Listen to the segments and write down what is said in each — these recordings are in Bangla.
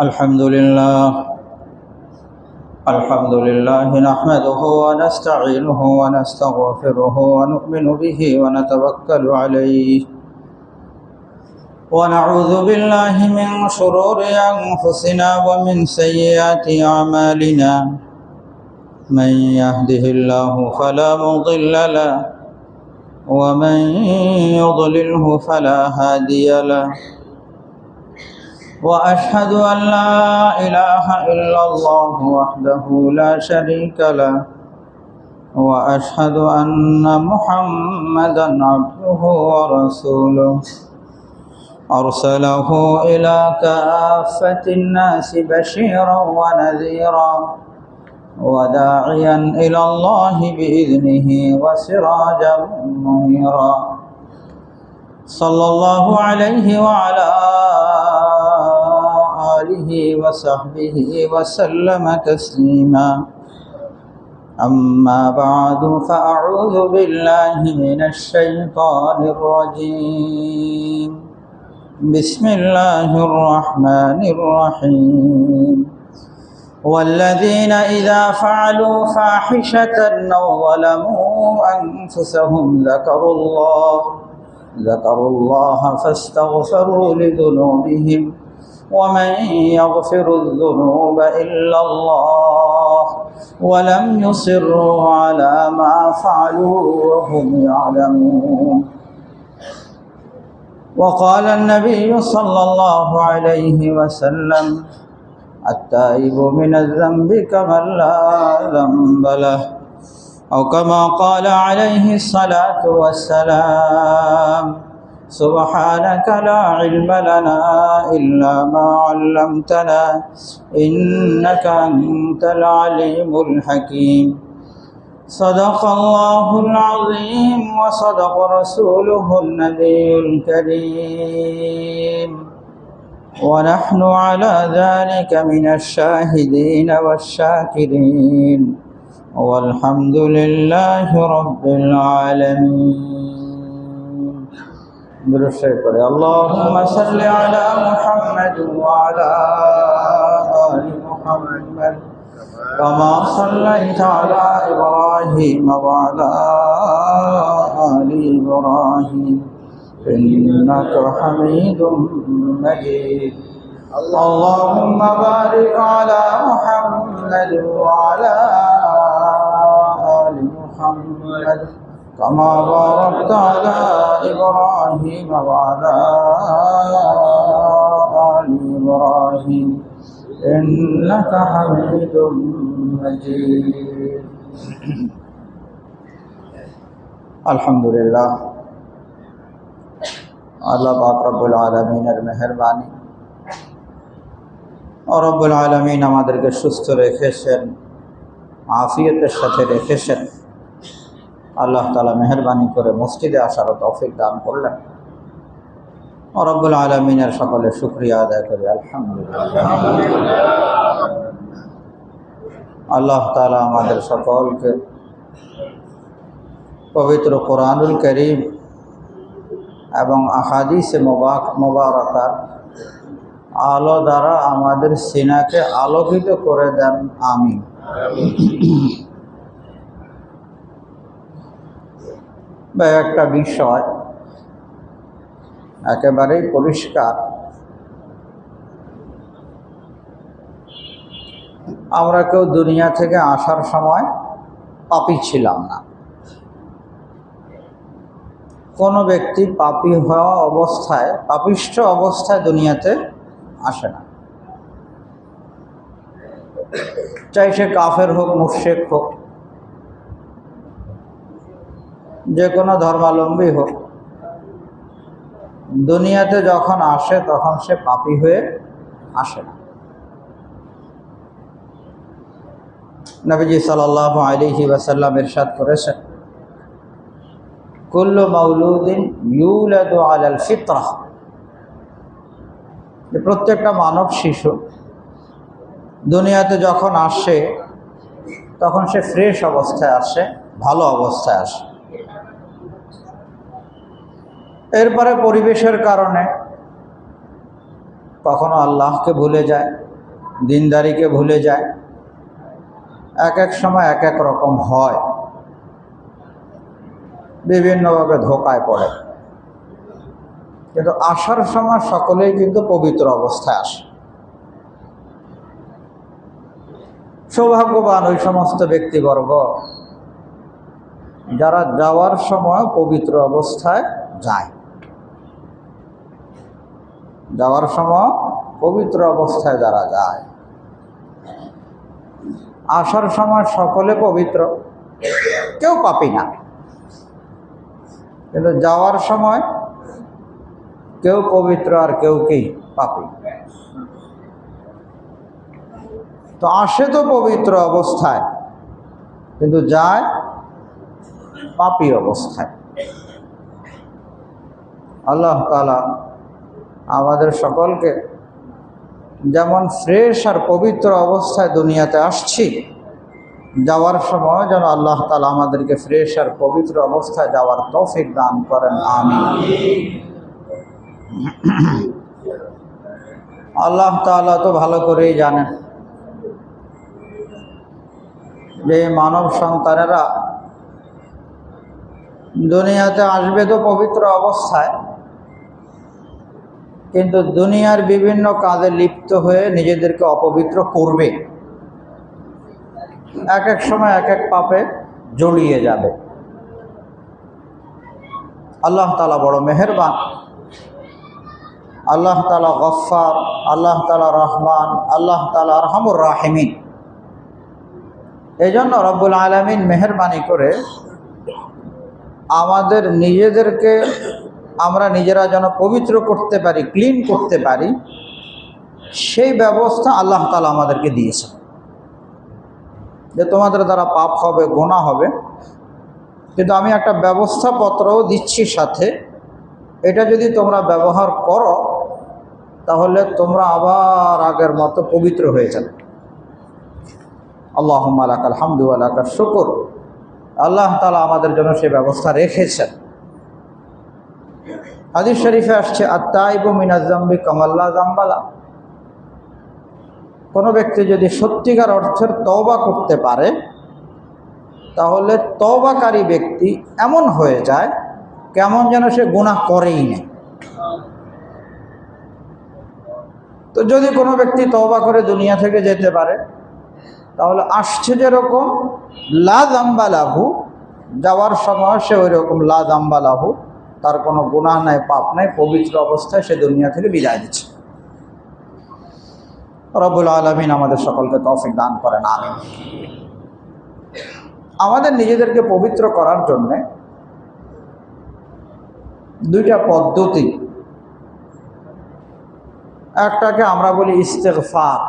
الحمد لله نحمده ونستعينه ونستغفره ونؤمن به ونتوكل عليه ونعوذ بالله من شرور أنفسنا ومن سيئات أعمالنا من يهده الله فلا مضل له ومن يضلله فلا هادي له وأشهد أن لا إله إلا الله وحده لا شريك له وأشهد أن محمدا عبده ورسوله أرسله إلى كافة الناس بشيرا ونذيرا وداعيا إلى الله بإذنه وسراجا منيرا صلى الله عليه وعلى آله وصحبه وسلم تسليما أما بعد فأعوذ بالله من الشيطان الرجيم بسم الله الرحمن الرحيم والذين إذا فعلوا فاحشة أو ظلموا أنفسهم ذكروا الله فاستغفروا لذنوبهم ومن يغفر الذنوب إلا الله ولم يصروا على ما فعلوا وهم يعلمون وقال النبي صلى الله عليه وسلم التائب من الذنب كمن لا ذنب له أو كما قال عليه الصلاة والسلام سبحانك لا علم لنا إلا ما علمتنا إنك أنت العليم الحكيم صدق الله العظيم وصدق رسوله النبي الكريم ونحن على ذلك من الشاهدين والشاكرين والحمد لله رب العالمين اللهم صل على محمد وعلى آل محمد كما صليت على إبراهيم وعلى آل إبراهيم إنك حميد مجيد اللهم بارك على محمد وعلى آل محمد كما باركت على إبراهيم وعلى آل إبراهيم إنك حميد مجيد الحمد لله আল্লাহ পাক রব্বুল আলামিনের মেহেরবানি ও রব্বুল আলামিন আমাদেরকে সুস্থ রেখেছেন, আফিয়তের সাথে রেখেছেন। আল্লাহ তাআলা মেহেরবানি করে মসজিদে আসার তৌফিক দান করলেন। ও রব্বুল আলামিনের সকলে শুকরিয়া আদায় করি আলহামদুলিল্লাহ। আল্লাহ তাআলা আমাদের সকলকে পবিত্র কোরআনুল কারীম এবং আহাদিসে মুবারাকার আলো দ্বারা আমাদের সিনাকে আলোকিত করে দেন, আমিন। একটা বিষয় একেবারেই পরিষ্কার, আমরা কেউ দুনিয়া থেকে আসার সময় পাপী ছিলাম না। কোনো ব্যক্তি পাপী হওয়া অবস্থায়, পাপিষ্ঠ অবস্থায় দুনিয়াতে আসে না, চাই সে কাফের হোক, মুশরিক হোক, যে কোনো ধর্মাবলম্বী হোক। দুনিয়াতে যখন আসে তখন সে পাপী হয়ে আসে না। নবীজি সাল্লাল্লাহু আলাইহি ওয়াসাল্লাম ইরশাদ করেছেন, কুল্লু মাউলুদিন ইউলাদু আলাল ফিতরাহ, প্রত্যেকটা মানব শিশু দুনিয়াতে যখন আসে তখন সে ফ্রেশ অবস্থায় আসে, ভালো অবস্থায় আসে। এরপরে পরিবেশের কারণে কখনো আল্লাহকে ভুলে যায়, দিনদারিকে ভুলে যায়, এক এক সময় এক এক রকম হয়, বিভিন্নভাবে ধোঁকায় পড়ে। কিন্তু আসার সময় সকলেই কিন্তু পবিত্র অবস্থায় আসে। সৌভাগ্যবান ওই সমস্ত ব্যক্তিবর্গ যারা যাওয়ার সময় পবিত্র অবস্থায় যায়। যাওয়ার সময় পবিত্র অবস্থায় যারা যায়, আসার সময় সকলে পবিত্র, কেউ পাপী না। কিন্তু যাওয়ার সময় কেউ পবিত্র আর কেউ কি পাপী। তো আসে তো পবিত্র অবস্থায়, কিন্তু যায় পাপী অবস্থায়। আল্লাহ তাআলা আমাদের সকলকে যেমন ফ্রেশ আর পবিত্র অবস্থায় দুনিয়াতে আসছি, যাওয়ার সময় যেন আল্লাহ তাআলা আমাদেরকে ফ্রেশ আর পবিত্র অবস্থায় যাওয়ার তৌফিক দান করেন, আমিন। আল্লাহ তাআলা তো ভালো করেই জানেন যে মানব সন্তানেরা দুনিয়াতে আসবে তো পবিত্র অবস্থায়, কিন্তু দুনিয়ার বিভিন্ন কাজে লিপ্ত হয়ে নিজেদেরকে অপবিত্র করবে, এক এক সময় এক এক পাপে জড়িয়ে যাবে। আল্লাহ তাআলা বড় মেহেরবান, আল্লাহ তাআলা গফফার, আল্লাহ তাআলা রহমান, আল্লাহ তাআলা আরহামুর রাহিমিন। এই জন্য রব্বুল আলামিন মেহেরবানি করে আমাদের নিজেদেরকে আমরা নিজেরা যেন পবিত্র করতে পারি, ক্লিন করতে পারি, সেই ব্যবস্থা আল্লাহ তাআলা আমাদেরকে দিয়েছেন। যে তোমাদের দ্বারা পাপ হবে, গুনাহ হবে, কিন্তু আমি একটা ব্যবস্থাপত্রও দিচ্ছি সাথে, এটা যদি তোমরা ব্যবহার করো তাহলে তোমরা আবার আগের মতো পবিত্র হয়ে যাবে। আল্লাহুম্মা লাকাল হামদু ওয়া লাকাশ শুকর। আল্লাহ তাআলা আমাদের জন্য সেই ব্যবস্থা রেখেছেন। হাদিস শরীফে আসছে, আত-তাইবু মিনাজ যামবি কামান লা যামবা লা। কোনো ব্যক্তি যদি সত্যিকার অর্থের তওবা করতে পারে, তাহলে তওবাকারী ব্যক্তি এমন হয়ে যায় কেমন যেন সে গুনাহ করেই না। তো যদি কোনো ব্যক্তি তওবা করে দুনিয়া থেকে যেতে পারে, তাহলে আসছে যেরকম লা যামবা লাহু, যাওয়ার সময় সে ওই রকম লা যামবা লাহু, তার কোনো গুনাহ নাই, পাপ নাই, পবিত্র অবস্থায় সে দুনিয়া থেকে বিদায় দিচ্ছে। রব্বুল আলামিন আমাদের সকলকে তৌফিক দান করেন, আমিন। আমাদের নিজেদেরকে পবিত্র করার জন্যে দুইটা পদ্ধতি, একটাকে আমরা বলি ইস্তেগফার,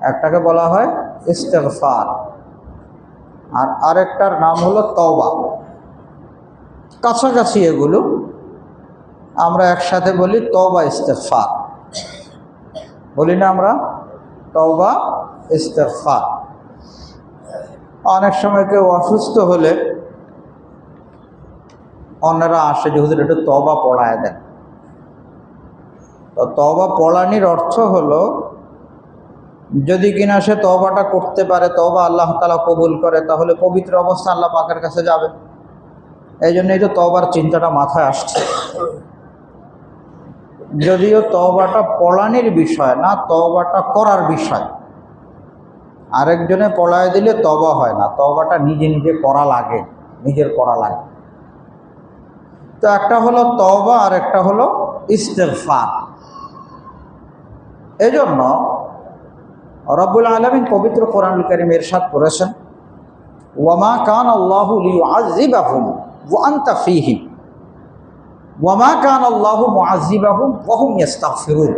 একটাকে বলা হয় ইস্তেগফার, আর আরেকটার নাম হলো তওবা। কাছাকাছি এগুলো, আমরা একসাথে বলি তওবা ইস্তেগফার, বলি না আমরা তওবা ইস্তেগফার। অনেক সময় কেউ অসুস্থ হলে অন্যরা আসে যে হুজুর একটু তওবা পড়ায় দেন। তো তওবা পড়ানির অর্থ হলো যদি কিনা সে তওবাটা করতে পারে, তওবা আল্লাহ তাআলা কবুল করে, তাহলে পবিত্র অবস্থা আল্লাহ পাকের কাছে যাবে। এই জন্যই তো তওবার চিন্তাটা মাথায় আসছে। যদিও তওবাটা পড়ানির বিষয় না, তওবাটা করার বিষয়। আরেকজনে পড়ায় দিলে তওবা হয় না, তওবাটা নিজে নিজে করা লাগে, নিজের করা লাগে। তো একটা হলো তওবা আর একটা হলো ইস্তেগফার। এজন্য রব্বুল আলামিন পবিত্র কোরআনুল কারীমে ইরশাদ করেছেন, ওয়ামা কানা আল্লাহু লিয়ুআযযিবাহুম ওয়া আনতা ফীহিম ওয়ামা কানা আল্লাহু মুআযযিবাহুম ওয়া হুম ইস্তাগফিরুন।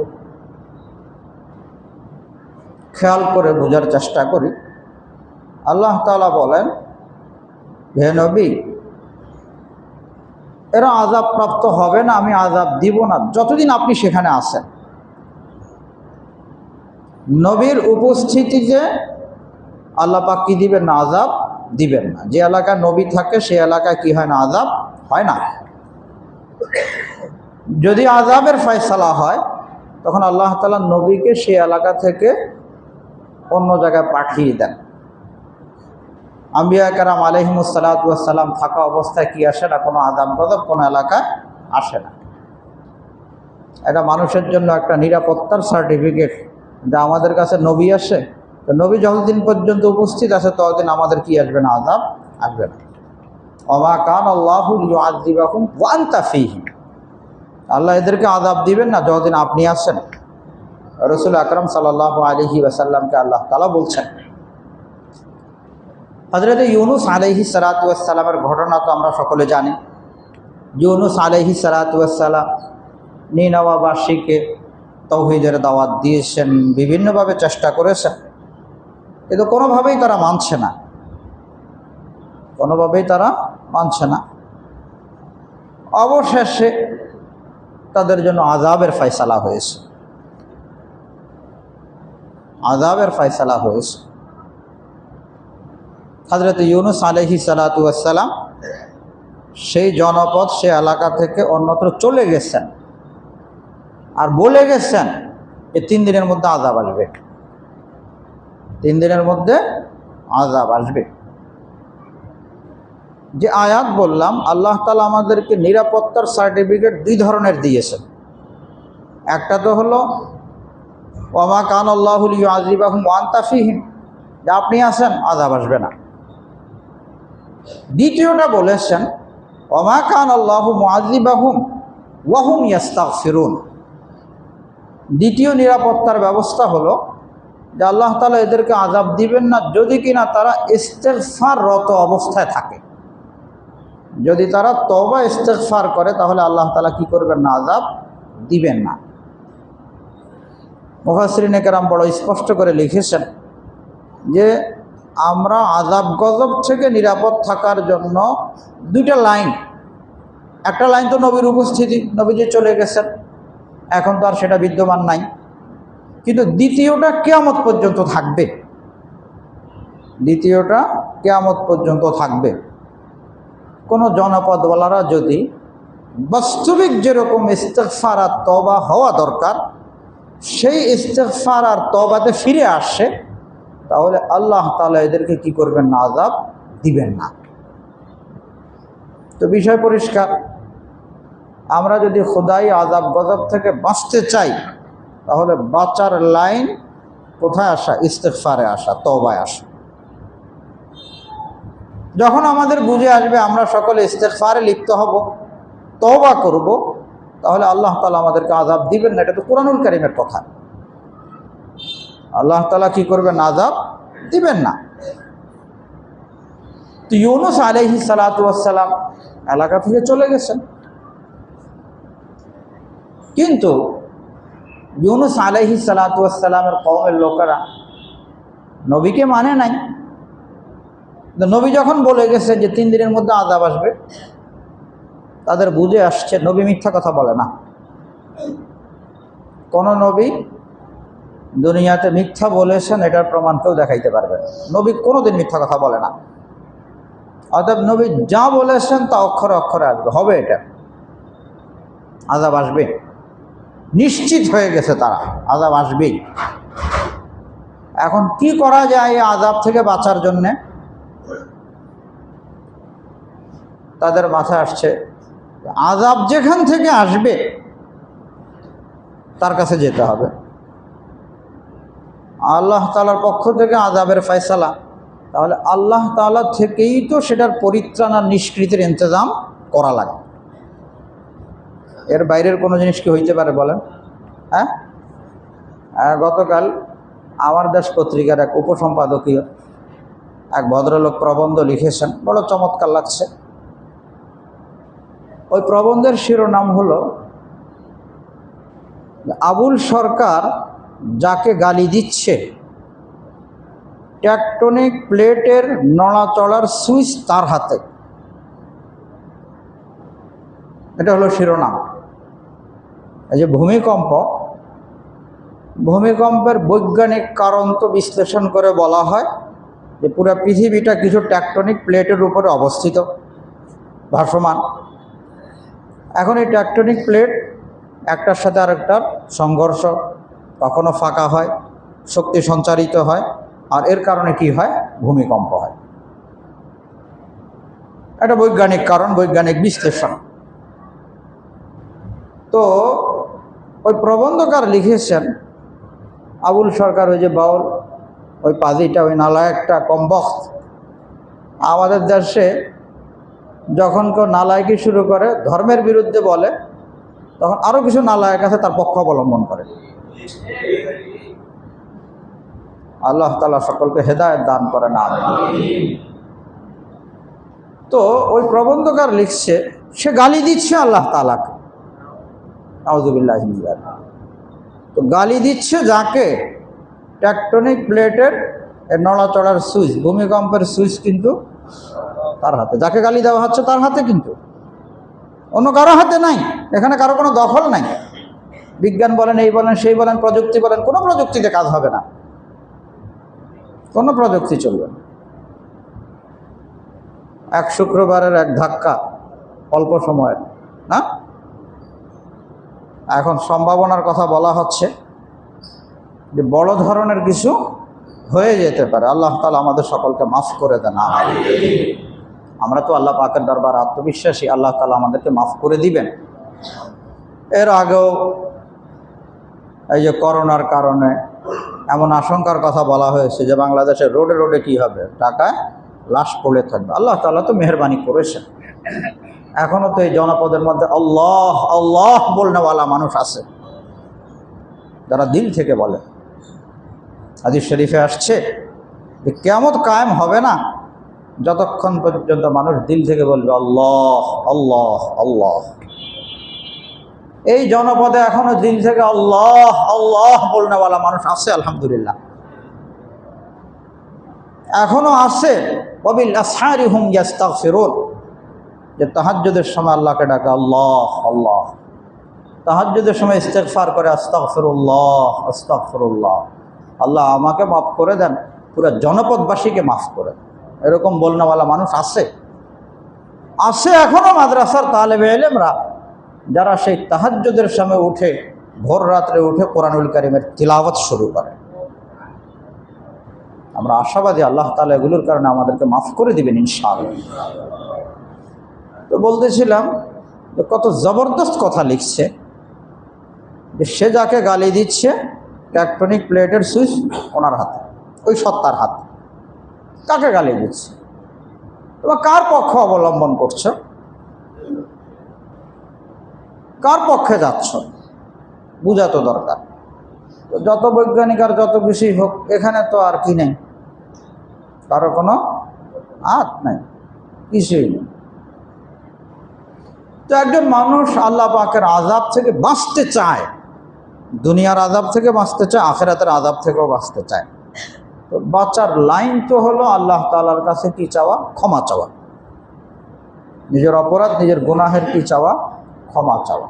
খেয়াল করে বোঝার চেষ্টা করি। আল্লাহ তাআলা বলেন, হে নবী, এরা আযাব প্রাপ্ত হবে না, আমি আযাব দিব না যতদিন আপনি সেখানে আছেন। নবীর উপস্থিতিতে আল্লাহ পাক কি দিবেন না? আযাব দিবেন না। যে এলাকায় নবী থাকে সেই এলাকায় কি হয় না? আযাব হয় না। যদি আযাবের ফয়সালা হয় তখন আল্লাহ তাআলা নবীকে সেই এলাকা থেকে অন্য জায়গায় পাঠিয়ে দেন। আম্বিয়া কেরাম আলাইহিমুস সালাতু ওয়াস সালাম থাকা অবস্থায় কি আসে না, কোনো আযাব গজব কোনো এলাকায় আসে না। এটা মানুষের জন্য একটা নিরাপত্তার সার্টিফিকেট, যা আমাদের কাছে নবী আসে, তো নবী যতদিন পর্যন্ত উপস্থিত আছে ততদিন আমাদের কি আসবে না, আযাব আসবে না। ওমা কান আল্লাহু লিউআযিবাকুম ওয়া আনতা ফীহিম, আল্লাহ এদেরকে আযাব দিবেন না যতদিন আপনি আছেন। রাসূল আকরাম সাল্লাল্লাহু আলাইহি ওয়াসাল্লামকে আল্লাহ তাআলা বলছেন। হযরত ইউনূস আলাইহিস সালাতু ওয়াস সালামের ঘটনা তো আমরা সকলে জানি। ইউনূস আলাইহিস সালাতু ওয়াস সালাম নিনওয়াবাসীকে তাওহীদের দাওয়াত দিয়েছেন, বিভিন্নভাবে চেষ্টা করেছেন, কিন্তু কোনোভাবেই তারা মানছে না, কোনোভাবেই তারা মানছে না। অবশেষে তাদের জন্য আযাবের ফয়সালা হয়েছে, আযাবের ফয়সালা হয়েছে। হযরত ইউনূস আলাইহিস সালাতু ওয়াস সালাম সেই জনপদ, সে এলাকা থেকে অন্যত্র চলে গেছেন, আর বলে গেছেন যে 3 দিনের মধ্যে আযাব আসবে, 3 দিনের মধ্যে আযাব আসবে। যে আয়াত বললাম, আল্লাহ তাআলা আমাদেরকে নিরাপত্তার সার্টিফিকেট 2 ধরনের দিয়েছেন। একটা তো হলো ওমা কান আল্লাহু লিউআযিবাকুম ওয়া আনতা ফীহিম, যে আপনি আছেন আযাব আসবে না। দ্বিতীয়টা বলেছেন ওমা কান আল্লাহু মুআযিবাহুম ওয়া হুম ইস্তাগফিরুন। দ্বিতীয় নিরাপত্তার ব্যবস্থা হলো যে আল্লাহ তাআলা এদেরকে আযাব দিবেন না যদি কিনা তারা ইস্তেগফাররত অবস্থায় থাকে। যদি তারা তওবা ইস্তেগফার করে তাহলে আল্লাহ তাআলা কি করবেন না, আযাব দিবেন না। মুফাসসিরিনে কেরাম বড় স্পষ্ট করে লিখেছেন যে আমরা আযাব গজব থেকে নিরাপদ থাকার জন্য 2টা লাইন। একটা লাইন তো নবীর উপস্থিতি, নবীজি চলে গেছেন, এখন তো আর সেটা বিদ্যমান নাই। কিন্তু দ্বিতীয়টা কিয়ামত পর্যন্ত থাকবে, দ্বিতীয়টা কিয়ামত পর্যন্ত থাকবে। কোনো জনপদওয়ালারা যদি বাস্তবিক যেরকম ইস্তেগফার আর তওবা হওয়া দরকার সেই ইস্তেগফার আর তওবাতে ফিরে আসে, তাহলে আল্লাহ তাআলা এদেরকে কি করবেন না, আযাব দিবেন না। তো বিষয় পরিষ্কার। আমরা যদি খোদাই আযাব গজব থেকে বাঁচতে চাই তাহলে বাঁচার লাইন কোথায় আসা, ইস্তেগফারে আসা, তওবায় আসা। যখন আমাদের বুঝে আসবে আমরা সকলে ইস্তেগফারে লিপ্ত হব, তওবা করব, তাহলে আল্লাহ তাআলা আমাদেরকে আযাব দিবেন না। এটা তো কুরআনুল কারীমের কথা। আল্লাহ তাআলা কি করবেন, আযাব দিবেন না। তো ইউনূস আলাইহিস সালাতু ওয়াস সালাম এলাকা থেকে চলে গেছেন, কিন্তু ইউনূস আলাইহিস সালাতু ওয়াস সালামের কওমের লোকেরা নবীকে মানে নাই। নবী যখন বলে গেছে যে 3 দিনের মধ্যে আযাব আসবে, তাদের বুঝে আসছে নবী মিথ্যা কথা বলে না। কোন নবী দুনিয়াতে মিথ্যা বলেছেন এটার প্রমাণ কেউ দেখাইতে পারবে না। নবী কোনোদিন মিথ্যা কথা বলে না। অতএব নবী যা বলেছেন তা অক্ষরে অক্ষরে আসবে, হবে, এটা আযাব আসবে, নিশ্চিত হয়ে গেছে তারা, আযাব আসবেই। এখন কি করা যায় এই আযাব থেকে বাঁচার জন্যে? তাদের মাথায় আসছে আযাব যেখান থেকে আসবে তার কাছে যেতে হবে। আল্লাহ তাআলার পক্ষ থেকে আযাবের ফয়সালা, তাহলে আল্লাহ তাআলা থেকেই তো সেটার পরিত্রাণ আর নিষ্কৃতির ইন্তজাম করা লাগে। এর বাইরের কোনো জিনিস কি হইতে পারে বলেন? হ্যাঁ, গতকাল আমার দেশ পত্রিকার এক উপসম্পাদকীয় এক ভদ্রলোক প্রবন্ধ লিখেছেন, বড় চমৎকার লাগছে। ওই প্রবন্ধের শিরোনাম হলো আবুল সরকার যাকে গালি দিচ্ছে টেকটনিক প্লেটের নড়াচড়ার সুইচ তার হাতে। এটা হলো শিরোনাম। এই যে ভূমিকম্পের বৈজ্ঞানিক কারণ তো বিশ্লেষণ করে বলা হয় যে পুরো পৃথিবীটা কিছু টেকটনিক প্লেটের উপরে অবস্থিত, ভাসমান। এখন এই টেকটনিক প্লেট একটার সাথে আরেকটার সংঘর্ষ, কখনো ফাঁকা হয়, শক্তি সঞ্চারিত হয়, আর এর কারণে কি হয়? ভূমিকম্প হয়। এটা বৈজ্ঞানিক কারণ, বৈজ্ঞানিক বিশ্লেষণ। তো ওই প্রবন্ধকার লিখেছেন আবুল সরকার, ওই যে বাউল, ওই পাজিটা, ওই নালায়েকটা কমবখ্ত। আমাদের দেশে যখন কেউ নালায়েকি শুরু করে, ধর্মের বিরুদ্ধে বলে, তখন আরও কিছু নালায়েক আছে তার পক্ষ অবলম্বন করে। আল্লাহ তাআলা সকলকে হেদায়েত দান করেন, আমিন। তো ওই প্রবন্ধকার লিখছে, সে গালি দিচ্ছে আল্লাহ তাআলাকে, নাউযুবিল্লাহি মিন যালিক। তো গালি দিচ্ছে যাকে? টেকটনিক প্লেটের নড়াচড়ার সুইচ, ভূমিকম্পের সুইচ কিন্তু তার হাতে। যাকে গালি দেওয়া হচ্ছে তার হাতে, কিন্তু অন্য কারো হাতে নাই। এখানে কারো কোনো দখল নাই। বিজ্ঞান বলেন, এই বলেন, সেই বলেন, প্রযুক্তি বলেন, কোনো প্রযুক্তিতে কাজ হবে না, কোনো প্রযুক্তি চলবে না। এক শুক্রবারের এক ধাক্কা, অল্প সময়ের না। এখন সম্ভাবনার কথা বলা হচ্ছে যে বড় ধরনের কিছু হয়ে যেতে পারে। আল্লাহ তাআলা আমাদের সকলকে মাফ করে দেন, আমিন। আমরা তো আল্লাহ পাকের দরবার আত্মবিশ্বাসী, আল্লাহ তাআলা আমাদেরকে মাফ করে দিবেন। এর আগেও এই যে করোনার কারণে এমন আশঙ্কার কথা বলা হয়েছে যে বাংলাদেশের রোডে রোডে কি হবে? টাকায় লাশ পড়ে থাকবে। আল্লাহ তাআলা তো মেহেরবানি করেছেন। এখনও তো এই জনপদের মধ্যে আল্লাহ আল্লাহ বলনেওয়ালা মানুষ আছে, যারা দিল থেকে বলে। হাদিস শরীফে আসছে যে কিয়ামত কায়েম হবে না যতক্ষণ পর্যন্ত মানুষ দিল থেকে বলবে আল্লাহ আল্লাহ আল্লাহ। এই জনপদে এখনো দিল থেকে আল্লাহ আল্লাহ বলনেওয়ালা মানুষ আছে, আলহামদুলিল্লাহ, এখনো আছে। ওয়াবিল আসহারি হুম ইস্তাগফিরুন, যে তাহাজ্জুদের সময় আল্লাহকে ডাকে আল্লাহ আল্লাহ, তাহাজ্জুদের সময় ইস্তেগফার করে আস্তাগফিরুল্লাহ আস্তাগফিরুল্লাহ, আল্লাহ আমাকে মাফ করে দেন, পুরো জনপদবাসীকে মাফ করে। এরকম বলনেওয়ালা মানুষ আছে, আছে এখনো। মাদ্রাসার তালেবে ইলমরা যারা সেই তাহাজ্জুদের সময় উঠে, ভোর রাত্রে উঠে কোরআনুল কারীমের তিলাওয়াত শুরু করে। আমরা আশাবাদী আল্লাহ তাআলা এগুলোর কারণে আমাদেরকে মাফ করে দিবেন ইনশাআল্লাহ। তো বলতেছিলাম যে কত জবরদস্ত কথা লিখছে, যে সে যাকে গালি দিচ্ছে টেকটনিক প্লেটের সুইচ ওনার হাতে, ওই সত্তার হাতে। কাকে গালি দিচ্ছে? তোমরা কার পক্ষ অবলম্বন করছো? কার পক্ষে যাচ্ছ? বুঝা তো দরকার। যত বৈজ্ঞানিক আর যত কিছুই হোক, এখানে তো আর কি নেই, কারো কোনো হাত নাই, কিছুই নেই। তো একজন মানুষ আল্লাহ পাকের আযাব থেকে বাঁচতে চায়, দুনিয়ার আযাব থেকে বাঁচতে চায়, আখিরাতের আযাব থেকেও বাঁচতে চায়। তো বাঁচার লাইন তো হলো আল্লাহ তাআলার কাছে কি চাওয়া? ক্ষমা চাওয়া। নিজের অপরাধ, নিজের গুনাহের কি চাওয়া? ক্ষমা চাওয়া।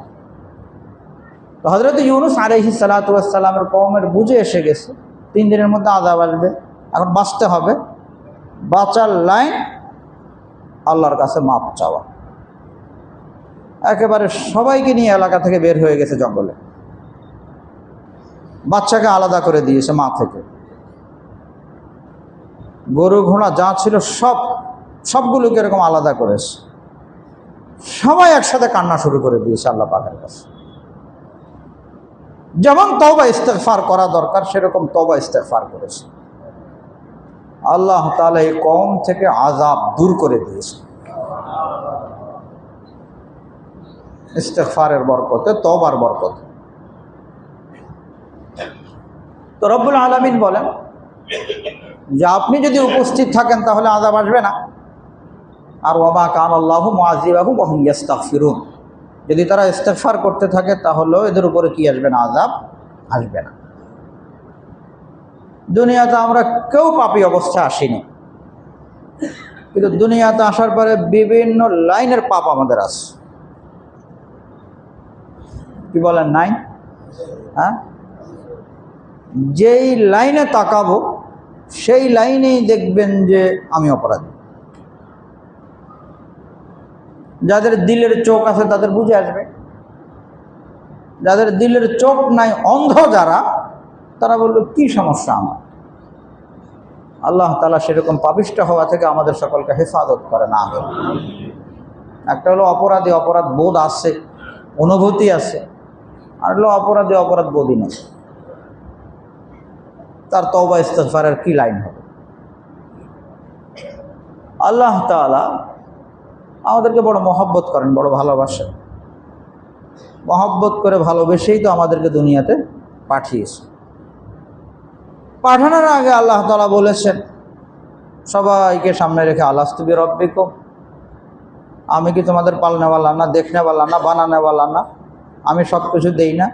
তো হযরত ইউনূস আলাইহিস সালাতু ওয়াস সালামের কওমের বুঝে এসে গেছে 3 দিনের মধ্যে আযাব আসবে, এখন বাঁচতে হবে। বাঁচার লাইন আল্লাহর কাছে মাপ চাওয়া। একেবারে সবাইকে নিয়ে এলাকা থেকে বের হয়ে গেছে জঙ্গলে, বাচ্চাকে আলাদা করে দিয়েছে মা থেকে। গরু ঘোড়া যা ছিল সবগুলোকে এরকম আলাদা করেছে। সবাই একসাথে কান্না শুরু করে দিয়েছে আল্লাহ পাকের কাছে। যেমন তওবা ইস্তেগফার করা দরকার সেরকম তওবা ইস্তেগফার করেছে। আল্লাহ তাআলা এই কওম থেকে আযাব দূর করে দিয়েছে ইস্তেগফারের বরকতে, তওবার বরকতে। তো রব্বুল আলামিন বলেন যে আপনি যদি উপস্থিত থাকেন তাহলে আযাব আসবে না। আর ওয়ামা কানাল্লাহু মুআযিবাহুম ওয়া হুম ইস্তাগফিরুন, যদি তারা ইস্তেগফার করতে থাকে তাহলেও এদের উপরে কি আসবে না? আযাব আসবে না। দুনিয়াতে আমরা কেউ পাপী অবস্থায় আসিনি, কিন্তু দুনিয়াতে আসার পরে বিভিন্ন লাইনের পাপ আমাদের আছে। কি বলেন নাই? হ্যাঁ, যেই লাইনে তাকাবো সেই লাইনেই দেখবেন যে আমি অপরাধী। যাদের দিলের চোখ আছে তাদের বুঝে আসবে যাদের দিলের চোখ নাই, অন্ধ যারা, তারা বলল কি সমস্যা আমার। আল্লাহ তাআলা সেরকম পাপিষ্ঠ হওয়া থেকে আমাদের সকলকে হেফাজত করে না। একটা হলো অপরাধী, অপরাধ বোধ আছে, অনুভূতি আছে, আর হলো অপরাধী, অপরাধ বোধই নেই। তার তওবা ইস্তিগফারের কি লাইন হবে? আল্লাহ তাআলা আমাদেরকে বড় মহব্বত করেন, বড় ভালোবাসেন। মহব্বত করে ভালোবেসেই তো আমাদেরকে দুনিয়াতে পাঠিয়েছে। পাঠানোর আগে আল্লাহ তাআলা বলেছেন, সবাইকে সামনে রেখে আলাস্তু বিরব্বিকুম, আমি কি তোমাদের পালনেওয়ালা না, দেখনেওয়ালা না, বানানেওয়ালা না? আমি সব কিছু দেই না?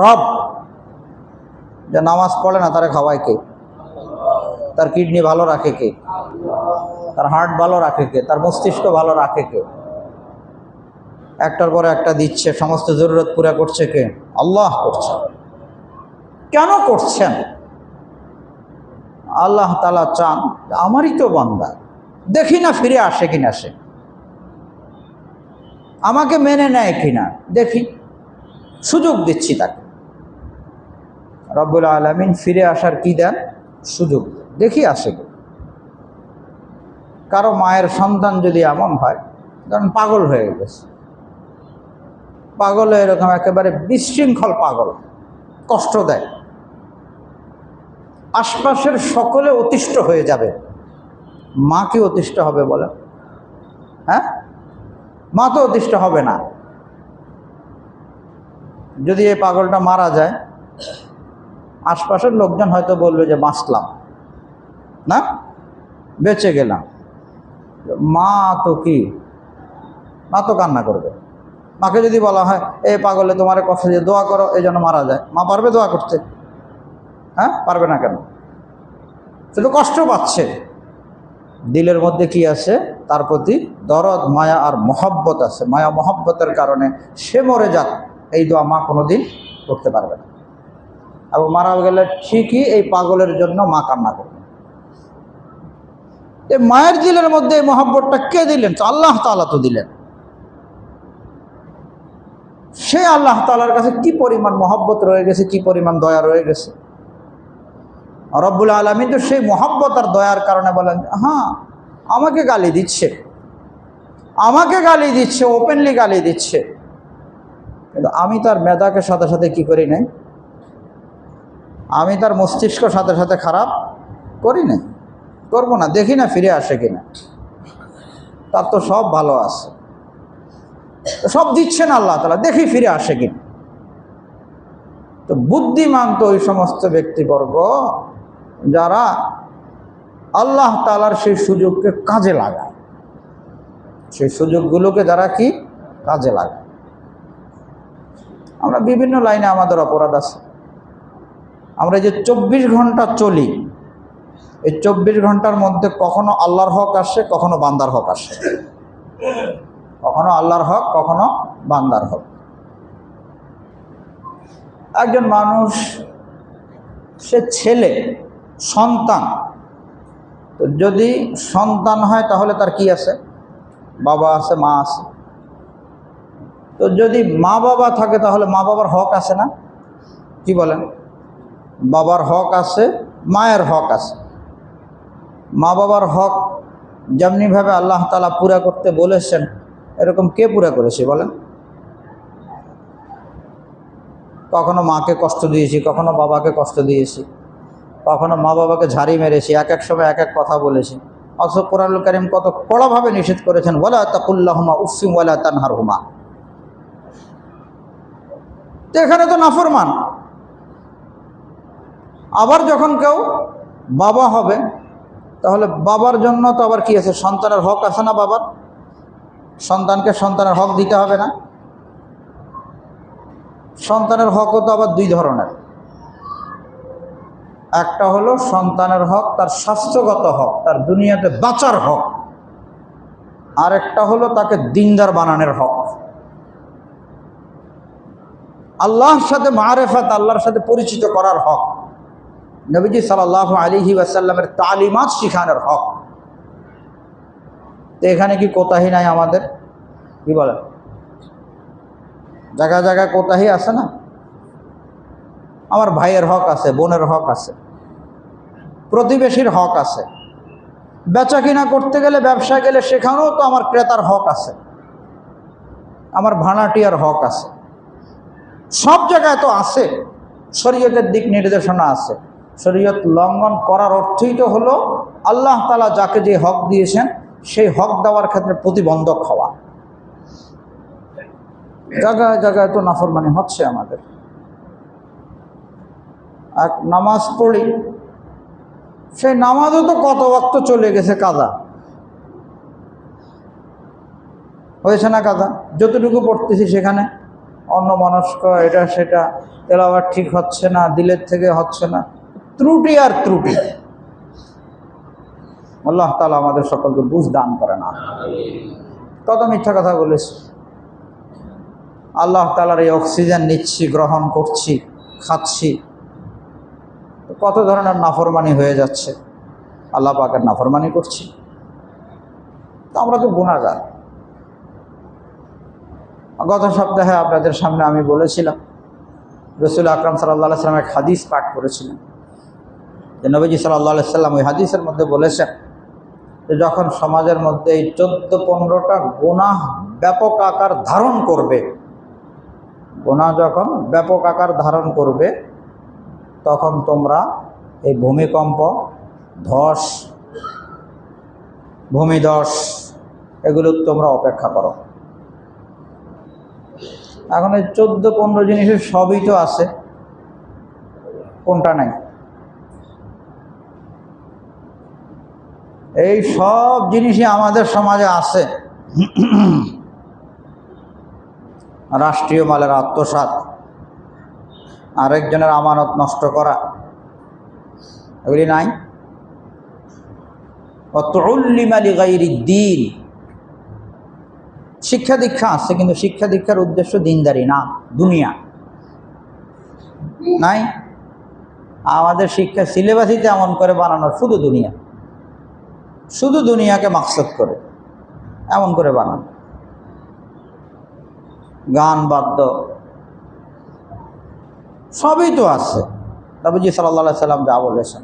রব যে নামাজ পড়ে না তারা খাওয়ায় কে? তার কিডনি ভালো রাখে কে? তার হার্ট ভালো রাখে কে? তার মস্তিষ্ক ভালো রাখে কে? একটার পর একটা দিচ্ছে, সমস্ত জরুরত পুরা করছে কে? আল্লাহ করছে। কেন করছেন? আল্লাহ তাআলা চান আমারই তো বান্দা, দেখি না ফিরে আসে কিনা, সে আমাকে মেনে নেয় কিনা দেখি, সুযোগ দিচ্ছি তাকে। রব্বুল আলামিন ফিরে আসার কি দেন? সুযোগ। দেখি আসে কি। কারো মায়ের সন্তান যদি এমন হয়, কারণ পাগল হয়ে গেছে, পাগল এরকম একেবারে বিশৃঙ্খল পাগল, কষ্ট দেয়, আশপাশের সকলে অতিষ্ঠ হয়ে যাবে, মা কি অতিষ্ঠ হবে বলে? হ্যাঁ, মা তো অতিষ্ঠ হবে না। যদি এই পাগলটা মারা যায়, আশপাশের লোকজন হয়তো বলবে যে বাঁচলাম না, বেঁচে গেলাম। মা তো কি, মা তো কান্না করবে। মাকে যদি বলা হয় এই পাগলে তোমার কষ্ট দিয়ে দোয়া করো এই জন্য মারা যায়, মা পারবে দোয়া করতে? হ্যাঁ, পারবে না। কেন? সে তো কষ্ট পাচ্ছে। দিলের মধ্যে কি আছে? তার প্রতি দরদ, মায়া আর মহব্বত আছে। মায়া মহব্বতের কারণে সে মরে যাক, এই দোয়া মা কোনোদিন করতে পারবে না। এবং মারা গেলে ঠিকই এই পাগলের জন্য মা কান্না করবে। এই মায়ের দিলের মধ্যে এই মহব্বতটা কে দিলেন? আল্লাহ তাআলা তো দিলেন। সে আল্লাহ তাআলার কাছে কি পরিমাণ মহব্বত রয়ে গেছে, কি পরিমাণ দয়া রয়ে গেছে। রব্বুল আলামিন তো সেই মহব্বত আর দয়ার কারণে বলেন, হ্যাঁ আমাকে গালি দিচ্ছে, আমাকে গালি দিচ্ছে, ওপেনলি গালি দিচ্ছে, কিন্তু আমি তার মেধাকে সাথে সাথে কি করি নাই, আমি তার মস্তিষ্ক সাথে সাথে খারাপ করি নাই, করবো না। দেখি না ফিরে আসে কিনা, তার তো সব ভালো আছে, সব দিচ্ছেন আল্লাহ তাআলা, দেখি ফিরে আসে কিনা। তো বুদ্ধিমান তো ওই সমস্ত ব্যক্তিবর্গ যারা আল্লাহ তাআলার সেই সুযোগকে কাজে লাগায়, সেই সুযোগগুলোকে যারা কি কাজে লাগায়। আমরা বিভিন্ন লাইনে আমাদের অপরাধ আছে। আমরা যে 24 ঘন্টা চলি, এই 24 ঘন্টার মধ্যে কখনো আল্লাহর হক আসে, কখনো বান্দার হক আসে, কখনো আল্লাহর হক, কখনো বান্দার হক। একজন মানুষ, সে ছেলে, সন্তান, তো যদি সন্তান হয় তাহলে তার কি আছে? বাবা আছে, মা আছে। তো যদি মা বাবা থাকে তাহলে মা বাবার হক আছে না? কি বলেন? বাবার হক আছে, মায়ের হক আছে। মা বাবার হক যেমনিভাবে আল্লাহ তাআলা পুরা করতে বলেছেন, এরকম কে পুরা করেছে বলেন? কখনো মাকে কষ্ট দিয়েছি, কখনো বাবাকে কষ্ট দিয়েছি, কখনো মা বাবাকে ঝাড়ি মেরেছি, এক এক সময় এক এক কথা বলেছি। অথচ কোরআনুল কারীম কত কড়াভাবে নিষেধ করেছেন, ওয়ালা তাকুল্লাহুমা উফফিন ওয়ালা তানহারহুমা। তো এখানে তো নাফরমান। আবার যখন কেউ বাবা হবে, তাহলে বাবার জন্য তো আবার কি আছে? সন্তানের হক আছে না? বাবার সন্তানকে সন্তানের হক দিতে হবে না? সন্তানের হকও তো আবার দুই ধরনের। একটা হলো সন্তানের হক তার স্বাস্থ্যগত হক, তার দুনিয়াতে বাঁচার হক। আর একটা হলো তাকে দিনদার বানানোর হক, আল্লাহর সাথে মারেফাত, আল্লাহর সাথে পরিচিত করার হক, নবীজি সাল্লাল্লাহু আলাইহি ওয়াসাল্লামের তালিমাত শিখানোর হক। তো এখানে কি কোতাহি নাই আমাদের? কি বলেন? জায়গায় জায়গায় কোথাহি আছে না? আমার ভাইয়ের হক আছে, বোনের হক আছে, প্রতিবেশীর হক আছে, বেচা কিনা করতে গেলে, ব্যবসায় গেলে সেখানেও তো আমার ক্রেতার হক আছে, আমার ভাড়াটিয়ার হক আছে, সব জায়গায় তো আছে। শরীয়তের দিক নির্দেশনা আছে। শরীয়ত লঙ্ঘন করার অর্থই তো হলো আল্লাহ তাআলা যাকে যে হক দিয়েছেন সেই হক দেওয়ার ক্ষেত্রে প্রতিবন্ধক হওয়া। জায়গায় জায়গায় তো নাফরমানি হচ্ছে আমাদের। এক নামাজ পড়ি, সেই নামাজও তো কত ওয়াক্ত চলে গেছে কাজা হয়েছে না? কাজা যতটুকু পড়তেছি সেখানে অন্যমনস্ক, এটা সেটা, তেলাওয়াত ঠিক হচ্ছে না, দিলের থেকে হচ্ছে না, ত্রুটি আর ত্রুটি। আল্লাহ তাআলা আমাদের সকলকে বুঝ দান করে না। কত মিথ্যা কথা বলেছি। আল্লাহ তাআলার এই অক্সিজেন নিচ্ছি, গ্রহণ করছি, খাচ্ছি, কত ধরনের নাফরমানি হয়ে যাচ্ছে। আল্লাহ পাকের নাফরমানি করছি, তো আমরা তো গুনাহগার। গত সপ্তাহে আপনাদের সামনে আমি বলেছিলাম, রাসূল আকরাম সাল্লাল্লাহু আলাইহি ওয়াসাল্লাম এক হাদিস পাঠ করেছিলেন, যে নবীজি সাল্লাল্লাহু আলাইহি ওয়াসাল্লাম ওই হাদিসের মধ্যে বলেছেন যে যখন সমাজের মধ্যে এই 14-15টা গুনাহ ব্যাপক আকার ধারণ করবে, গুনাহ যখন ব্যাপক আকার ধারণ করবে, তখন তোমরা এই ভূমিকম্প, ধস, ভূমিধস এগুলো তোমরা অপেক্ষা করো। এখন এই 14-15 জিনিসের সবই তো আছে, কোনটা নাই? এই সব জিনিসই আমাদের সমাজে আছে। রাষ্ট্রীয় মালের আত্মসাৎ, আরেকজনের আমানত নষ্ট করা, এগুলি নাই? ওয়াতুল্লিমা লিগাইরিদ্দিন, শিক্ষা দীক্ষা আছে, কিন্তু শিক্ষা দীক্ষার উদ্দেশ্য দিনদারি না, দুনিয়া নাই। আমাদের শিক্ষা সিলেবাসই এমন করে বানানো, শুধু দুনিয়া, শুধু দুনিয়াকে মাকসাদ করে এমন করে বানানো। গান বাদ্য সবই তো আছে। নবীজি সাল্লাল্লাহু আলাইহি সাল্লাম যা বলেছেন,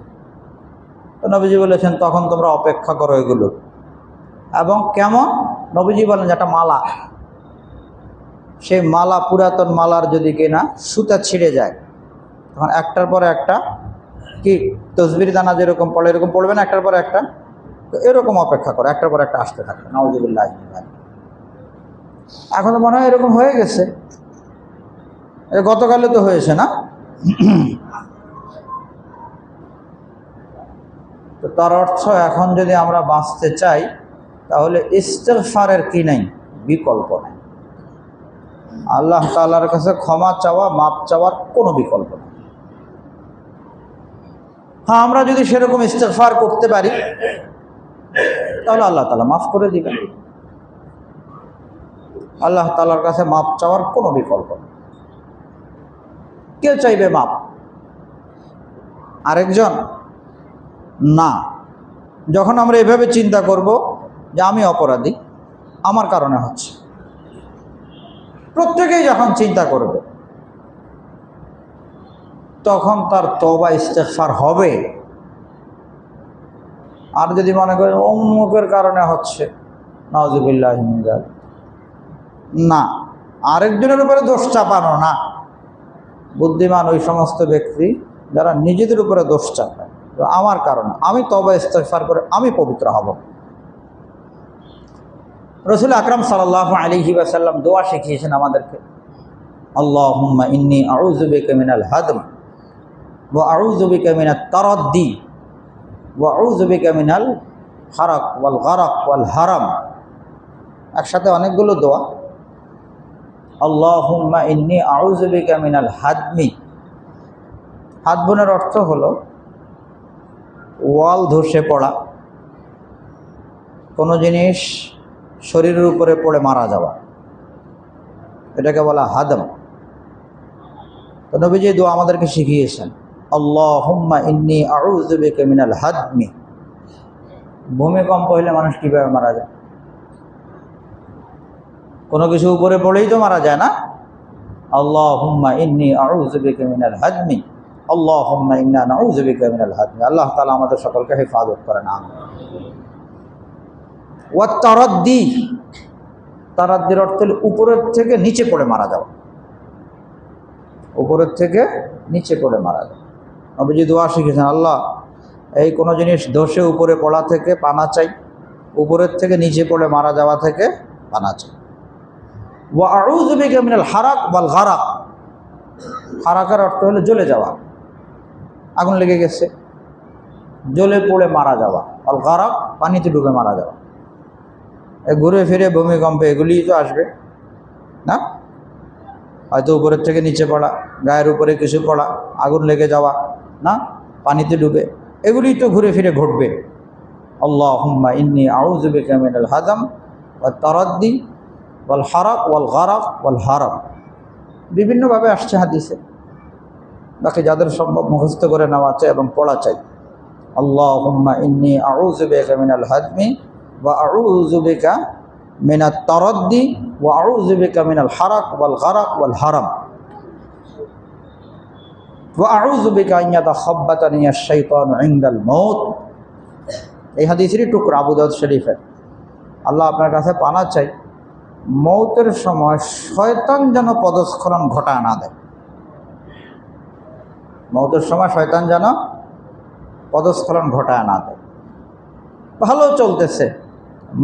তো নবীজি বলেছেন তখন তোমরা অপেক্ষা করো এগুলো। এবং কেমন? নবীজি বলেন যেটা মালা, সেই মালা, পুরাতন মালার যদি কিনা সুতা ছিঁড়ে যায়, তখন একটার পর একটা, কি তসবির দানা যেরকম পড়ে এরকম পড়বে না, একটার পর একটা, তো এরকম অপেক্ষা করো, একটার পর একটা আসতে থাকে। নাউযুবিল্লাহ। এখন তো মনে হয় এরকম হয়ে গেছে, গতকালে তো হয়েছে না? তো তার অর্থ এখন যদি আমরা বাঁচতে চাই তাহলে ইস্তিগফারের কি নাই? বিকল্প নেই। আল্লাহ তাআলার কাছে ক্ষমা চাওয়া, মাপ চাওয়ার কোনো বিকল্প নেই। হ্যাঁ, আমরা যদি সেরকম ইস্তিগফার করতে পারি তাহলে আল্লাহ তাআলা মাফ করে দিবেন। আল্লাহ তাআলার কাছে মাপ চাওয়ার কোনো বিকল্প নেই। কে চাইবে মাপ? আরেকজন? না। যখন আমরা এভাবে চিন্তা করব যে আমি অপরাধী, আমার কারণে হচ্ছে, প্রত্যেকেই যখন চিন্তা করবে, তখন তার তওবা ইস্তিগফার হবে। আর যদি মনে করেন অমুকের কারণে হচ্ছে, নাউযুবিল্লাহ মিন যালিক, না, আরেকজনের উপরে দোষ চাপানো না। বুদ্ধিমান ওই সমস্ত ব্যক্তি যারা নিজেদের উপরে দোষ চাপায়, আমার কারণে আমি তওবা ইস্তিগফার করে আমি পবিত্র হব। রাসূল আকরাম সাল্লাল্লাহু আলাইহি ওয়াসাল্লাম দোয়া শিখিয়েছেন আমাদেরকে, আল্লাহুম্মা ইন্নী আউযু বিকা মিনাল হাদম ওয়া আউযু বিকা মিনাত তারাদ্দি ওয়া আউযু বিকা মিনাল হারাক ওয়াল গারাক ওয়াল হারাম। একসাথে অনেকগুলো দোয়া। আল্লাহুম্মা ইন্নী আউযু বিকা মিনাল হাদমি, হাদবনের অর্থ হলো ওয়াল ধসে পড়া, কোনো জিনিস শরীরের উপরে পড়ে মারা যাওয়া, এটাকে বলা হাদম। তো নবীজি দোয়া আমাদেরকে শিখিয়েছেন, আল্লাহুম্মা ইন্নী আউযু বিকা মিনাল হাদমি। ভূমিকম্প হলে মানুষ কীভাবে মারা যায়? কোনো কিছু উপরে পড়েই তো মারা যায় না? আল্লাহুম্মা ইন্নী আউযু বিকা মিনাল হাদমি, আল্লাহুম্মা ইন্না নাউযু বিকা মিনাল হাদমি। আল্লাহ তাআলা আমাদের সকলকে হেফাজত করেন, আমিন। ওয়াত তারাদ্দি, তারাদ্দির অর্থ হলো উপরের থেকে নিচে পড়ে মারা যাওয়া, উপরের থেকে নিচে পড়ে মারা যাওয়া। নবীজি দোয়া শিখেছেন, আল্লাহ এই কোনো জিনিস ধসে উপরে পড়া থেকে পানা চাই, উপরের থেকে নিচে পড়ে মারা যাওয়া থেকে পানা চাই। ওয়া আউযু বিকা মিনাল হারাক ওয়াল গারাক, হারাকের অর্থ হলো জ্বলে যাওয়া, আগুন লেগে গেছে, জ্বলে পড়ে মারা যাওয়া। আল গারাক, পানিতে ডুবে মারা যাওয়া। ঘুরে ফিরে ভূমিকম্পে এগুলিই তো আসবে না, হয়তো উপরের থেকে নিচে পড়া, গায়ের উপরে কিছু পড়া, আগুন লেগে যাওয়া, না পানিতে ডুবে, এগুলিই তো ঘুরে ফিরে ঘটবে। আল্লাহুম্মা ইন্নী আউযু বিকা মিনাল হাদাম ওয়াত তারাদ্দি ওয়াল হারাক ওয়াল গারাক ওয়াল হারাম। বিভিন্নভাবে আসছে হাদিসে, বাকি যাদের সম্ভব মুখস্থ করে নেওয়া চাই এবং পড়া চাই। আল্লাহুম্মা ইন্নী আউযু বিকা মিনাল হাদমি ওয়া আউযু বিকা মিনাত তারাদ্দি ওয়া আউযু বিকা মিনাল হারাক ওয়াল গারাক ওয়াল হারাম ওয়া আউযু বিকা আন ইয়াতাখাব্বাতানি আশ-শাইতানু ইনদাল মাউত। এই হাদিসেরই টুকরা আবু দাউদ শরীফের। আল্লাহ আপনার কাছে পানা চাই মৌতের সময় শয়তান যেন পদস্খলন ঘটায় না দেয়। মৌতের সময় শয়তান যেন পদস্খলন ঘটায় না দেয়। ভালো চলতেছে,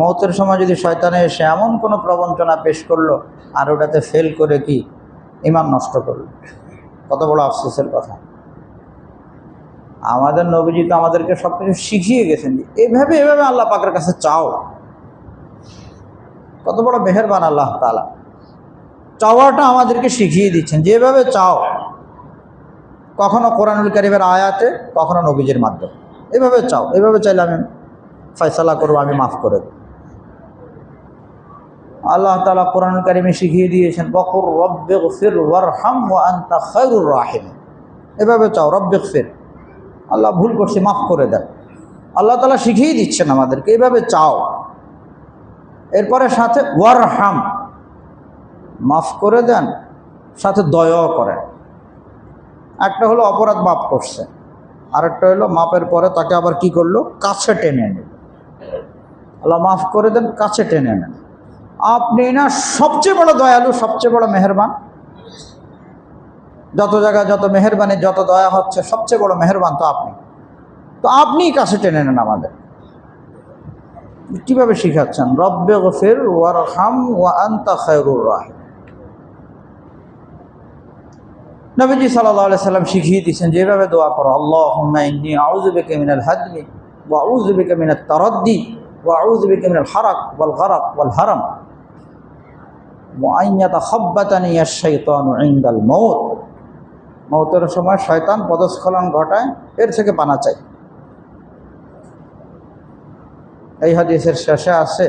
মৌতের সময় যদি শয়তানে এসে এমন কোনো প্রবঞ্চনা পেশ করলো আর ওটাতে ফেল করে কি ঈমান নষ্ট করলো, কত বড় আফসোসের কথা। আমাদের নবীজি তো আমাদেরকে সব কিছু শিখিয়ে গেছেন, এভাবে এভাবে আল্লাহ পাকের কাছে চাও। কত বড় মেহেরবান আল্লাহ তাআলা, চাওয়াটা আমাদেরকে শিখিয়ে দিচ্ছেন, যেভাবে চাও। কখনো কোরআনুল কারীমের আয়াতে, কখনো নবীজির মাধ্যমে। এভাবে চাও, এভাবে চাইলে আমি ফয়সালা করবো, আমি মাফ করে দেব। আল্লাহ তাআলা কোরআনুল কারীমে শিখিয়ে দিয়েছেন, ওয়াকুর রব্বিগফির ওয়ারহাম ওয়া আনতা খায়রুর রাহিমিন। এভাবে চাও, রব্বিগফির, আল্লাহ ভুল করছি মাফ করে দেন। আল্লাহ তাআলা শিখিয়ে দিচ্ছেন আমাদেরকে এভাবে চাও। এরপরে সাথে ওয়ারহাম, মাফ করে দেন, সাথে দয়াও করেন। একটা হলো অপরাধ মাফ করছে, আরেকটা হলো মাপের পরে তাকে আবার কি করলো, কাছে টেনে নিল। আল্লাহ মাফ করে দেন, কাছে টেনে নেন। আপনি না সবচেয়ে বড় দয়ালু, সবচেয়ে বড় মেহেরবান। যত জায়গায় যত মেহেরবানি, যত দয়া হচ্ছে, সবচেয়ে বড় মেহেরবান তো আপনি। তো আপনিই কাছে টেনে নেন আমাদের। কীভাবে শিখাচ্ছেন, রব্বিগফির ওয়ারহাম ওয়া আনতা খায়রুর রাহিম। নবীজি সাল্লাল্লাহু আলাইহি সাল্লাম শিখিয়ে দিয়েছেন যেভাবে দোয়া করো, আল্লাহুম্মা ইন্নী আউযু বিকা মিনাল হাদমি ওয়া আউযু বিকা মিনাত তারাদ্দি ওয়া আউযু বিকা মিনাল হারাক ওয়াল গারাক ওয়াল হারাম ওয়া আন ইয়াতাখাব্বাতানি আশ-শাইতানু ইনদাল মাউত। মৌতের সময় শয়তান পদস্খলন ঘটায়, এর থেকে পানা চাই। এই হাদিসের শেষে আছে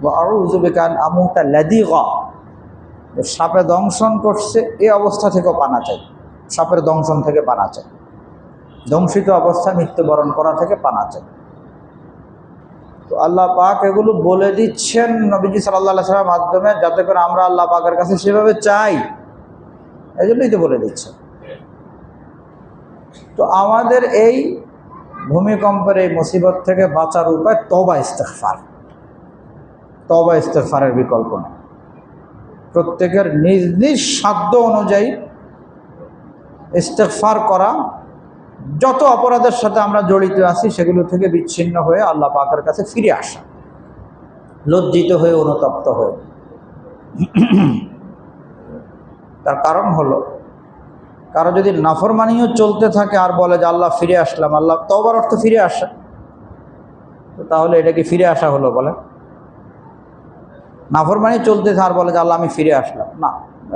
ওয়া আউযু বিকা আন আমুতা লাদিগা, সাপে দংশন করছে এই অবস্থা থেকেও পানা চাই। সাপের দংশন থেকে পানা চাই, দংশিত অবস্থায় মৃত্যুবরণ করা থেকে পানা চাই। তো আল্লাহ পাক এগুলো বলে দিচ্ছেন নবীজি সাল্লাল্লাহু আলাইহি ওয়াসাল্লামের মাধ্যমে, যাতে করে আমরা আল্লাহ পাকের কাছে সেভাবে চাই। এই জন্যই তো বলে দিচ্ছেন। তো আমাদের এই ভূমিকম্পের এই মুসিবত থেকে বাঁচার উপায় তওবা ইস্তেগফার। তওবা ইস্তেগফারের বিকল্প নেই। প্রত্যেকের নিজ নিজ সাধ্য অনুযায়ী ইস্তেগফার করা, যত অপরাধের সাথে আমরা জড়িত আছি সেগুলো থেকে বিচ্ছিন্ন হয়ে আল্লাহ পাকের কাছে ফিরে আসা, লজ্জিত হয়ে, অনুতপ্ত হয়ে। তার কারণ হলো, কারো যদি নাফরমানিও চলতে থাকে আর বলে যে আল্লাহ ফিরে আসলাম, আল্লাহ তওবার অর্থ ফিরে আসা, তো তাহলে এটা কি ফিরে আসা হলো? বলে নাফরমানি চলতে আর বলে যে আল্লাহ আমি ফিরে আসলাম, না,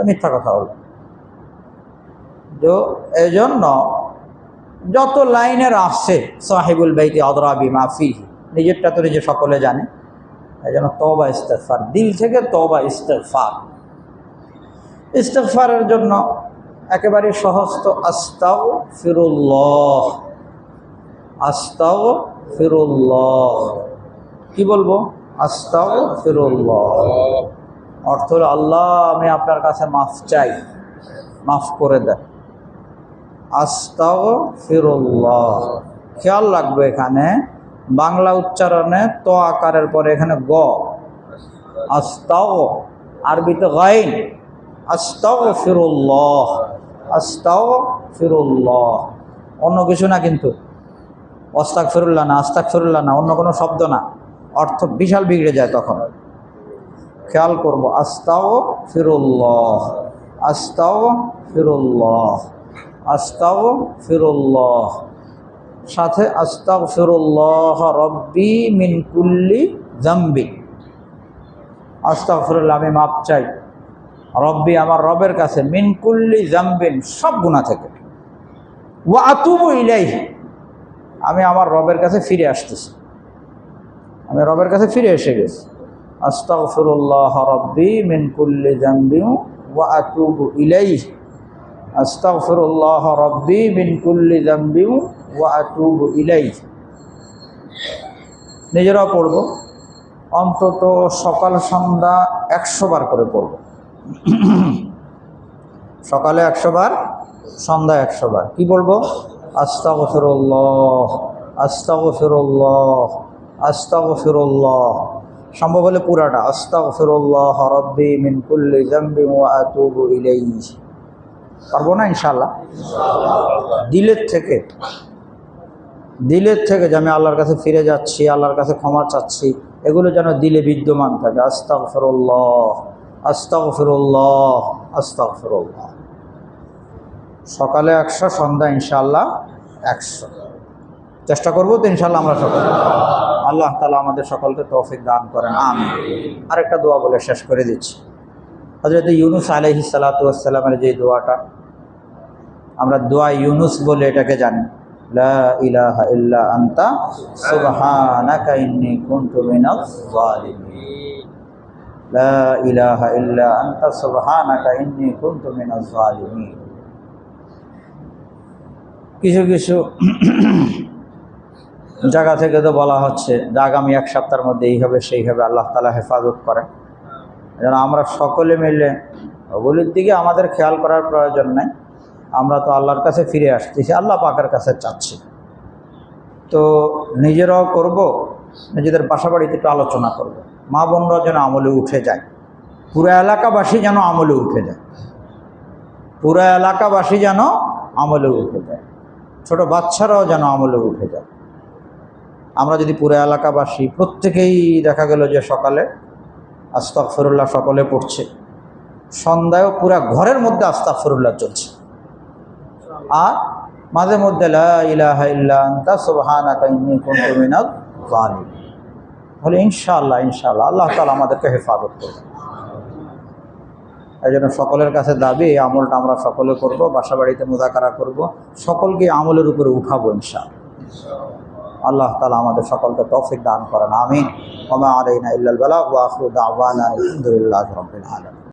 মিথ্যা কথা হলো। তো এই জন্য যত লাইনের আসছে, সাহিবুল বাইতি আদরা বিমা ফিহি, নিজেরটা তো নিজে সকলে জানে। এই জন্য তওবা ইস্তেগফার, দিল থেকে তওবা ইস্তেগফার। ইস্তেগফারের জন্য একেবারে সহজ তো আস্তাগফিরুল্লাহ। আস্তাগফিরুল্লাহ কি বলবো? আস্তাগফিরুল্লাহ অর্থ হলো আল্লাহ আমি আপনার কাছে মাফ চাই, মাফ করে দেয়। আস্তাগফিরুল্লাহ, খেয়াল রাখবে এখানে বাংলা উচ্চারণে ত আকারের পরে এখানে গ, আস্তাগ, আরবিতে গাইন, আস্তাগফিরুল্লাহ, আস্তাগফিরুল্লাহ, অন্য কিছু না কিন্তু, আস্তাগফিরুল্লাহ না, আস্তাগফিরুল্লাহ না, অন্য কোনো শব্দ না, অর্থ বিশাল বিগড়ে যায় তখন। খেয়াল করবো, আস্তাগফিরুল্লাহ, আস্তাগফিরুল্লাহ, আস্তাগফিরুল্লাহ, সাথে আস্তাগফিরুল্লাহ রব্বি মিন কুল্লি যামবি, আস্তাগফিরুল্লাহ আমি মাপ চাই, রব্বি আমার রবের কাছে, মিন কুল্লি যামবিন সব গুনাহ থেকে, ওয়া আতুবু ইলাইহি আমি আমার রবের কাছে ফিরে আসতেছি, আমি রবের কাছে ফিরে এসে গেছি। আস্তাগফিরুল্লাহ রব্বি মিন কুল্লি যামবিন ওয়া আতুবু ইলাইহি, আস্তাগফিরুল্লাহ রব্বি মিন কুল্লি যামবিন ওয়া আতুবু ইলাইহি। নিজেরাও পড়ব, অন্তত সকাল সন্ধ্যা 100 বার করে পড়ব। সকালে 100 বার, সন্ধ্যা 100 বার। কি বলবো? আস্তাগফিরুল্লাহ, আস্তাগফিরুল্লাহ, আস্তাগফিরুল্লাহ। সম্ভব হলে পুরাটা, আস্তাগফিরুল্লাহ রব্বি মিন কুল্লি যামবিন ওয়া আতুবু ইলাইহি। পারবো না ইনশাআল্লাহ? দিলের থেকে, দিলের থেকে যে আমি আল্লাহর কাছে ফিরে যাচ্ছি, আল্লাহর কাছে ক্ষমা চাচ্ছি, এগুলো যেন দিলে বিদ্যমান থাকে। আস্তাগফিরুল্লাহ, আস্তাগফিরুল্লাহ, আস্তাগফিরুল্লাহ। সকালে 100, সন্ধ্যা ইনশাআল্লাহ 100। চেষ্টা করবো তো ইনশাআল্লাহ আমরা সকলে। আল্লাহ তাআলা আমাদের সকলকে তৌফিক দান করেন, আমিন। আরেকটা দোয়া বলে শেষ করে দিচ্ছি। হযরত ইউনূস আলাইহিস সালাতু ওয়াস সালামের যে দোয়াটা, আমরা দোয়া ইউনূস বলে এটাকে জানি, লা ইলাহা ইল্লা আনতা সুবহানাকা ইন্নী কুনতু মিনাজ জালিমিন, লা ইলাহা ইল্লা আনতা সুবহানাকা ইন্নী কুনতু মিনাজ জালিমিন। কিছু কিছু জায়গা থেকে তো বলা হচ্ছে যে আগামী 1 সপ্তাহের মধ্যে এই হবে সেই হবে, আল্লাহ তাআলা হেফাজত করেন। যেন আমরা সকলে মিলে ওগুলির দিকে আমাদের খেয়াল করার প্রয়োজন নাই, আমরা তো আল্লাহর কাছে ফিরে আসতেছি, আল্লাহ পাকের কাছে চাচ্ছি। তো নিজেরাও করব, নিজেদের বাসা বাড়িতে একটু আলোচনা করব, মা বোনরা যেন আমলে উঠে যায়, পুরা এলাকাবাসী যেন আমলে উঠে যায়, পুরা এলাকাবাসী যেন আমলে উঠে যায়, ছোট বাচ্চারাও যেন আমলে উঠে যায়। আমরা যদি পুরা এলাকাবাসী প্রত্যেকেই দেখা গেল যে সকালে আস্তাগফিরুল্লাহ সকলে পড়ছে, সন্ধ্যায়ও পুরা ঘরের মধ্যে আস্তাগফিরুল্লাহ চলছে, আর মাঝে মধ্যে লা ইলাহা ইল্লা আনতা সুবহানাকা ইন্নী কুনতু মিনাজ জালিমিন, তাহলে ইনশাআল্লাহ ইনশাআল্লাহ আল্লাহ তাআলা আমাদেরকে হেফাজত করবেন। এই জন্য সকলের কাছে দাবি, এই আমলটা আমরা সকলে করব, বাসা বাড়িতে মুযাকারা করব, সকলকে আমলের উপরে উঠাবো ইনশাআল্লাহ। আল্লাহ তাআলা আমাদের সকলকে তৌফিক দান করেন, আমিন। ওয়া মা আলাইনা ইল্লাল বালাগ ওয়া আখিরু দাওয়ানা আলহামদুলিল্লাহি রাব্বিল আলামিন।